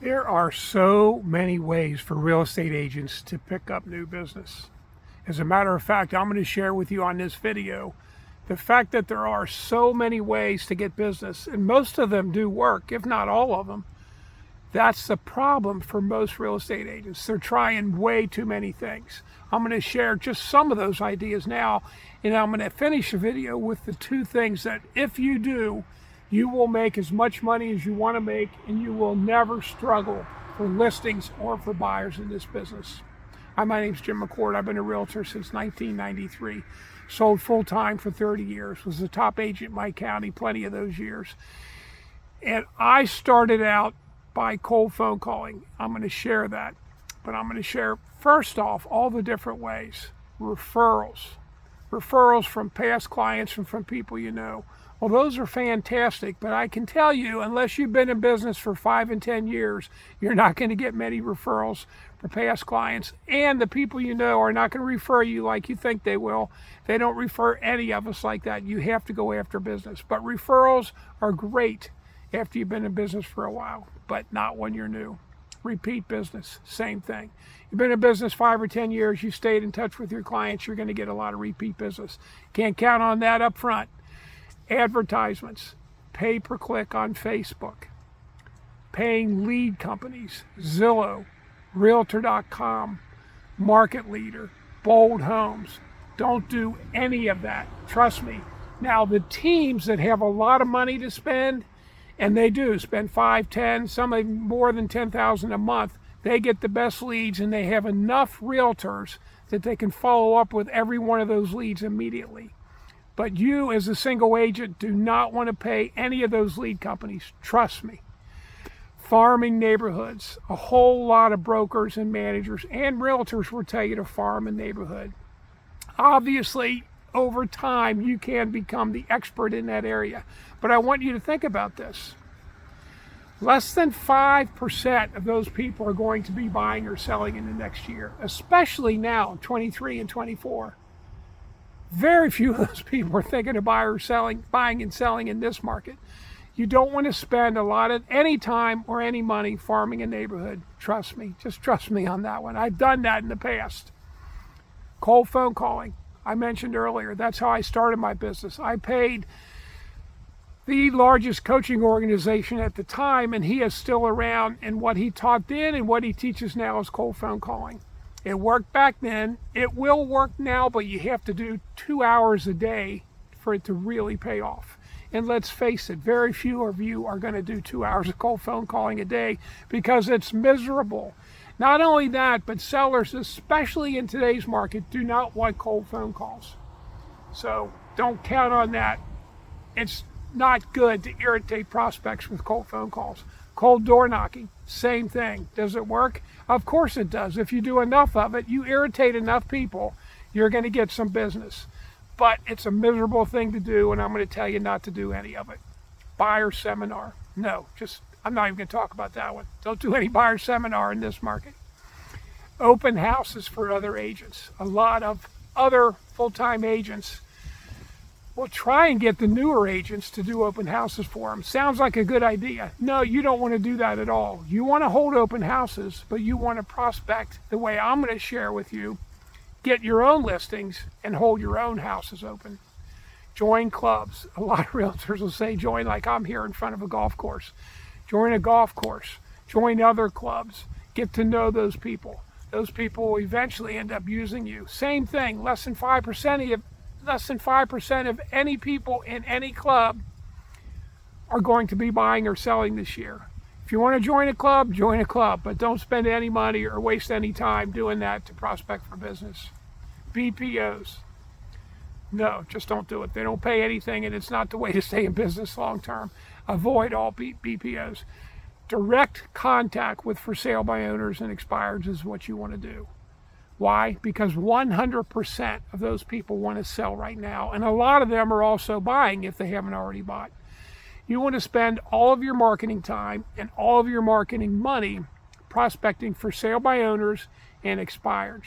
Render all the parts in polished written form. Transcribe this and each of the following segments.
There are so many ways for real estate agents to pick up new business. As a matter of fact, I'm going to share with you on this video the fact that there are so many ways to get business, and most of them do work, if not all of them. That's the problem for most real estate agents. They're trying way too many things. I'm going to share just some of those ideas now, and I'm going to finish the video with the two things that if you do, you will make as much money as you want to make, and you will never struggle for listings or for buyers in this business. Hi, my name's Jim McCord. I've been a realtor since 1993. Sold full-time for 30 years. Was the top agent in my county plenty of those years. And I started out by cold phone calling. I'm going to share that. But I'm going to share, first off, all the different ways. Referrals. Referrals from past clients and from people you know. Well, those are fantastic, but I can tell you, unless you've been in business for 5 and 10 years, you're not going to get many referrals for past clients. And the people you know are not going to refer you like you think they will. They don't refer any of us like that. You have to go after business. But referrals are great after you've been in business for a while, but not when you're new. Repeat business, same thing. You've been in business 5 or 10 years, you stayed in touch with your clients, you're going to get a lot of repeat business. Can't count on that up front. Advertisements, pay-per-click on Facebook, paying lead companies, Zillow, realtor.com, Market Leader, Bold Homes. Don't do any of that. Trust me. Now, the teams that have a lot of money to spend, and they do spend 5, 10, some even more than 10,000 a month, they get the best leads, and they have enough realtors that they can follow up with every one of those leads immediately. But you, as a single agent, do not want to pay any of those lead companies. Trust me. Farming neighborhoods. A whole lot of brokers and managers and realtors will tell you to farm a neighborhood. Obviously, over time, you can become the expert in that area. But I want you to think about this. Less than 5% of those people are going to be buying or selling in the next year, especially now, 23 and 24. Very few of those people are thinking of buying and selling in this market. You don't want to spend a lot of any time or any money farming a neighborhood. Trust me. Just trust me on that one. I've done that in the past. Cold phone calling. I mentioned earlier, that's how I started my business. I paid the largest coaching organization at the time, and he is still around, and what he taught then and what he teaches now is cold phone calling. It worked back then. It will work now, but you have to do 2 hours a day for it to really pay off. And let's face it, very few of you are going to do 2 hours of cold phone calling a day because it's miserable. Not only that, but sellers, especially in today's market, do not want cold phone calls. So don't count on that. It's not good to irritate prospects with cold phone calls. Cold door knocking, same thing. Does it work? Of course it does. If you do enough of it, you irritate enough people, you're going to get some business. But it's a miserable thing to do, and I'm going to tell you not to do any of it. Buyer seminar. No, I'm not even going to talk about that one. Don't do any buyer seminar in this market. Open houses for other agents. A lot of other full-time agents will try and get the newer agents to do open houses for them. Sounds like a good idea. No, you don't want to do that at all. You want to hold open houses, but you want to prospect the way I'm going to share with you. Get your own listings and hold your own houses open. Join clubs. A lot of realtors will say join like I'm here in front of a golf course. Join a golf course. Join other clubs. Get to know those people. Those people will eventually end up using you. Same thing, less than 5% of any people in any club are going to be buying or selling this year. If you want to join a club, but don't spend any money or waste any time doing that to prospect for business. BPOs. No, just don't do it. They don't pay anything, and it's not the way to stay in business long term. Avoid all BPOs. Direct contact with for sale by owners and expireds is what you want to do. Why? Because 100% of those people want to sell right now, and a lot of them are also buying if they haven't already bought. You want to spend all of your marketing time and all of your marketing money prospecting for sale by owners and expireds.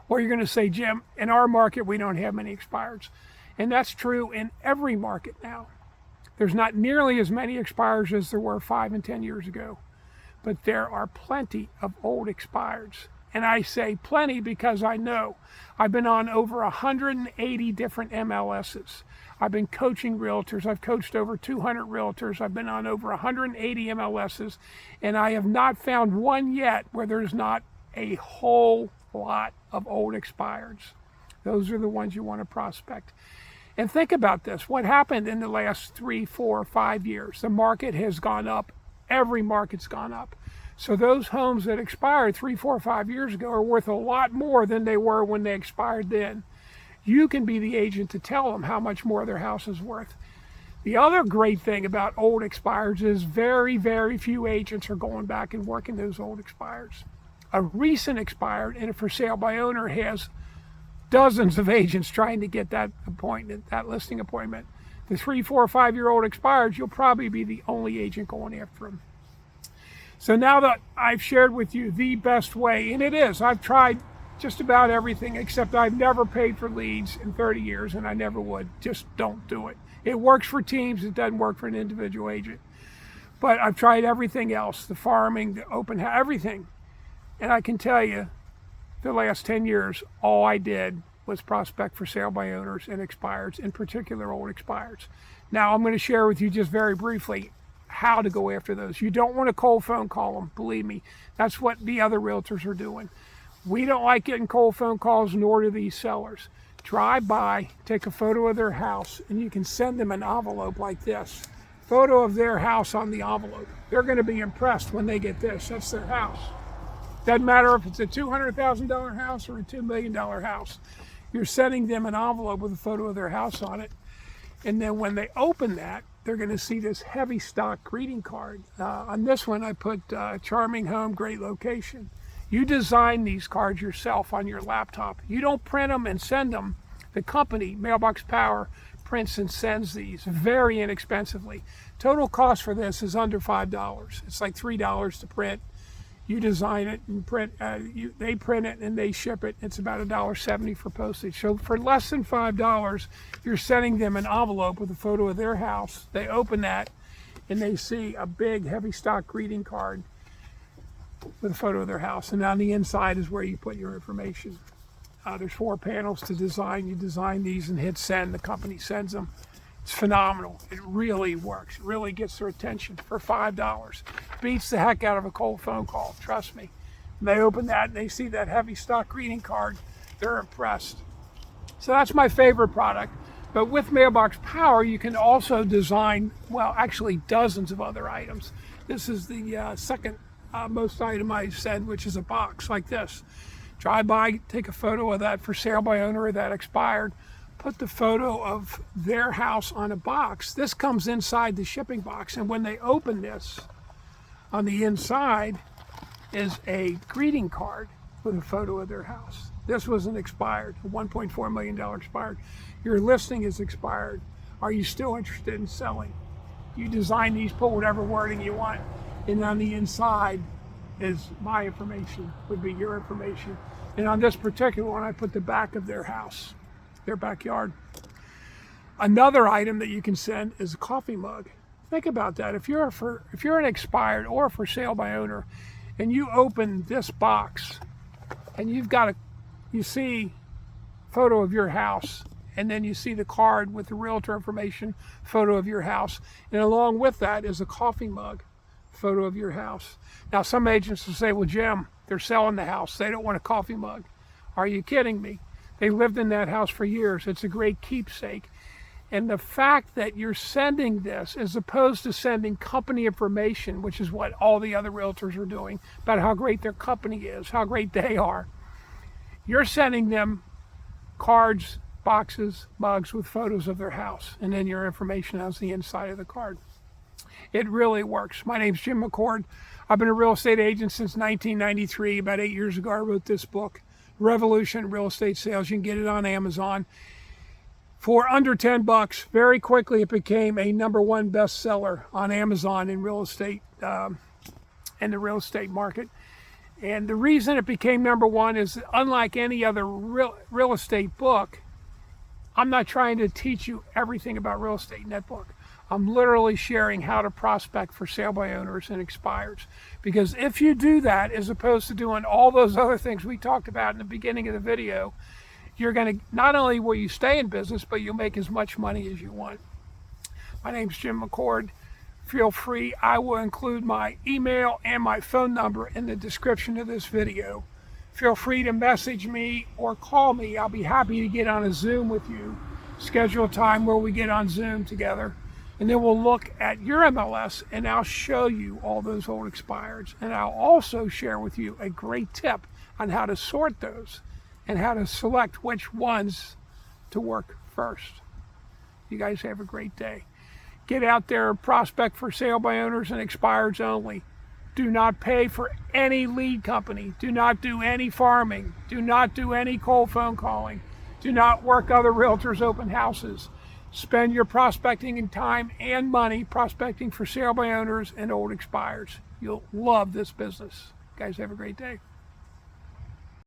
Or you're going to say, Jim, in our market, we don't have many expireds. And that's true in every market now. There's not nearly as many expireds as there were 5 and 10 years ago. but there are plenty of old expireds. And I say plenty because I know. I've been on over 180 different MLSs. I've been coaching realtors. I've coached over 200 realtors. I've been on over 180 MLSs, and I have not found one yet where there's not a whole lot of old expireds. Those are the ones you want to prospect. And think about this. What happened in the last 3, 4, 5 years? The market has gone up. Every market's gone up. So those homes that expired 3, 4, 5 years ago are worth a lot more than they were when they expired then. You can be the agent to tell them how much more their house is worth. The other great thing about old expireds is very, very few agents are going back and working those old expireds. A recent expired and a for sale by owner has dozens of agents trying to get that appointment, that listing appointment. The 3, 4, 5-year-old expireds, you'll probably be the only agent going after them. So now that I've shared with you the best way, and it is, I've tried just about everything, except I've never paid for leads in 30 years, and I never would. Just don't do it. It works for teams. It doesn't work for an individual agent. But I've tried everything else, the farming, the open house, everything. And I can tell you, the last 10 years, all I did was prospect for sale by owners and expireds, in particular old expireds. Now I'm going to share with you just very briefly how to go after those. You don't want to cold phone call them, believe me. That's what the other realtors are doing. We don't like getting cold phone calls, nor do these sellers. Drive by, take a photo of their house, and you can send them an envelope like this. Photo of their house on the envelope. They're going to be impressed when they get this. That's their house. Doesn't matter if it's a $200,000 house or a $2 million house. You're sending them an envelope with a photo of their house on it. And then when they open that, they're going to see this heavy stock greeting card. On this one, I put charming home, great location. You design these cards yourself on your laptop. You don't print them and send them. The company, Mailbox Power, prints and sends these very inexpensively. Total cost for this is under $5. It's like $3 to print. You design it and print. They print it and they ship it. It's about $1.70 for postage. So for less than $5, you're sending them an envelope with a photo of their house. They open that and they see a big heavy stock greeting card with a photo of their house. And on the inside is where you put your information. There's 4 panels to design. You design these and hit send. The company sends them. It's phenomenal. It really works. It really gets their attention for $5. Beats the heck out of a cold phone call, trust me. And they open that and they see that heavy stock greeting card. They're impressed. So that's my favorite product. But with Mailbox Power, you can also design, well, actually dozens of other items. This is the second most item I send, which is a box like this. Drive by, take a photo of that for sale by owner or that expired. Put the photo of their house on a box. This comes inside the shipping box, and when they open this, on the inside is a greeting card with a photo of their house. This was an expired, a $1.4 million expired. Your listing is expired. Are you still interested in selling? You design these, put whatever wording you want, and on the inside is my information, would be your information. And on this particular one, I put the back of their house, their backyard. Another item that you can send is a coffee mug. Think about that. If you're an expired or for sale by owner, and you open this box, and you see photo of your house, and then you see the card with the realtor information, photo of your house, and along with that is a coffee mug, photo of your house. Now some agents will say, well, Jim, they're selling the house. They don't want a coffee mug. Are you kidding me? They lived in that house for years. It's a great keepsake. And the fact that you're sending this, as opposed to sending company information, which is what all the other realtors are doing, about how great their company is, how great they are, you're sending them cards, boxes, mugs with photos of their house, and then your information on the inside of the card. It really works. My name's Jim McCord. I've been a real estate agent since 1993. About 8 years ago, I wrote this book, Revolution Real Estate Sales. You can get it on Amazon for under $10. Very quickly, it became a #1 bestseller on Amazon in real estate, in the real estate market. And the reason it became #1 is, unlike any other real estate book, I'm not trying to teach you everything about real estate in that book. I'm literally sharing how to prospect for sale by owners and expires. Because if you do that, as opposed to doing all those other things we talked about in the beginning of the video, you're going to, not only will you stay in business, but you'll make as much money as you want. My name's Jim McCord. Feel free, I will include my email and my phone number in the description of this video. Feel free to message me or call me. I'll be happy to get on a Zoom with you. Schedule a time where we get on Zoom together. And then we'll look at your MLS and I'll show you all those old expireds. And I'll also share with you a great tip on how to sort those and how to select which ones to work first. You guys have a great day. Get out there and prospect for sale by owners and expireds only. Do not pay for any lead company. Do not do any farming. Do not do any cold phone calling. Do not work other realtors' open houses. Spend your prospecting and time and money prospecting for sale by owners and old expireds. You'll love this business. Guys, have a great day.